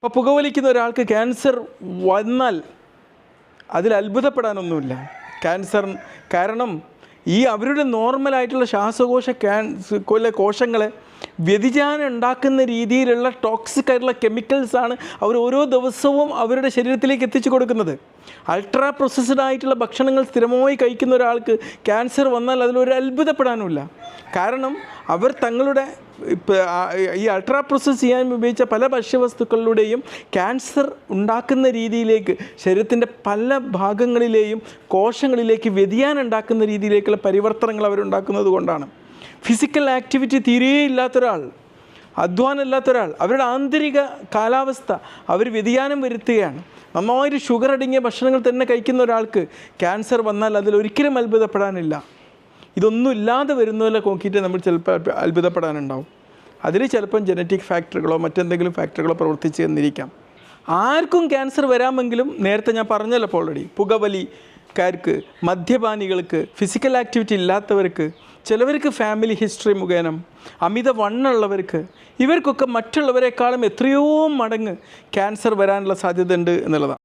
അപ്പോൾ പുകവലിക്കുന്ന ഒരാൾക്ക് ക്യാൻസർ വന്നാൽ അതിൽ അത്ഭുതപ്പെടാനൊന്നുമില്ല. കാരണം അവരുടെ നോർമലായിട്ടുള്ള ശ്വാസകോശ കോശങ്ങളെ വ്യതിചാനം ഉണ്ടാക്കുന്ന രീതിയിലുള്ള ടോക്സിക് ആയിട്ടുള്ള കെമിക്കൽസാണ് അവർ ഓരോ ദിവസവും അവരുടെ ശരീരത്തിലേക്ക് എത്തിച്ചു കൊടുക്കുന്നത്. അൾട്രാ പ്രോസസ്ഡ് ആയിട്ടുള്ള ഭക്ഷണങ്ങൾ സ്ഥിരമായി കഴിക്കുന്ന ഒരാൾക്ക് ക്യാൻസർ വന്നാൽ അതിലൊരു അത്ഭുതപ്പെടാനുമില്ല. കാരണം അവർ തങ്ങളുടെ ഈ അൾട്രാ പ്രോസസ്സ് ചെയ്യാൻ ഉപയോഗിച്ച പല ഭക്ഷ്യവസ്തുക്കളിലൂടെയും ക്യാൻസർ ഉണ്ടാക്കുന്ന രീതിയിലേക്ക് ശരീരത്തിൻ്റെ പല ഭാഗങ്ങളിലെയും കോശങ്ങളിലേക്ക് വ്യതിയാനം ഉണ്ടാക്കുന്ന രീതിയിലേക്കുള്ള പരിവർത്തനങ്ങൾ അവരുണ്ടാക്കുന്നത് കൊണ്ടാണ്. ഫിസിക്കൽ ആക്ടിവിറ്റി തീരെ ഇല്ലാത്തൊരാൾ, അധ്വാനം ഇല്ലാത്തൊരാൾ, അവരുടെ ആന്തരിക കാലാവസ്ഥ അവർ വ്യതിയാനം വരുത്തുകയാണ്. നന്നായിട്ട് ഷുഗർ അടങ്ങിയ ഭക്ഷണങ്ങൾ തന്നെ കഴിക്കുന്ന ഒരാൾക്ക് ക്യാൻസർ വന്നാൽ അതിലൊരിക്കലും അത്ഭുതപ്പെടാനില്ല. ഇതൊന്നും ഇല്ലാതെ വരുന്നതിലെ നോക്കിയിട്ട് നമ്മൾ ചിലപ്പോൾ അത്ഭുതപ്പെടാനുണ്ടാവും. അതിൽ ചിലപ്പം ജനറ്റിക് ഫാക്ടറുകളോ മറ്റെന്തെങ്കിലും ഫാക്ടറുകളോ പ്രവർത്തിച്ച് എന്നിരിക്കാം. ആർക്കും ക്യാൻസർ വരാമെങ്കിലും നേരത്തെ ഞാൻ പറഞ്ഞല്ലോ ഓൾറെഡി, പുകവലിക്കാർക്ക്, മദ്യപാനികൾക്ക്, ഫിസിക്കൽ ആക്ടിവിറ്റി ഇല്ലാത്തവർക്ക്, ചിലവർക്ക് ഫാമിലി ഹിസ്റ്ററി മുഖേന, അമിത വണ്ണമുള്ളവർക്ക്, ഇവർക്കൊക്കെ മറ്റുള്ളവരെക്കാളും എത്രയോ മടങ്ങ് ക്യാൻസർ വരാനുള്ള സാധ്യത ഉണ്ട് എന്നുള്ളതാണ്.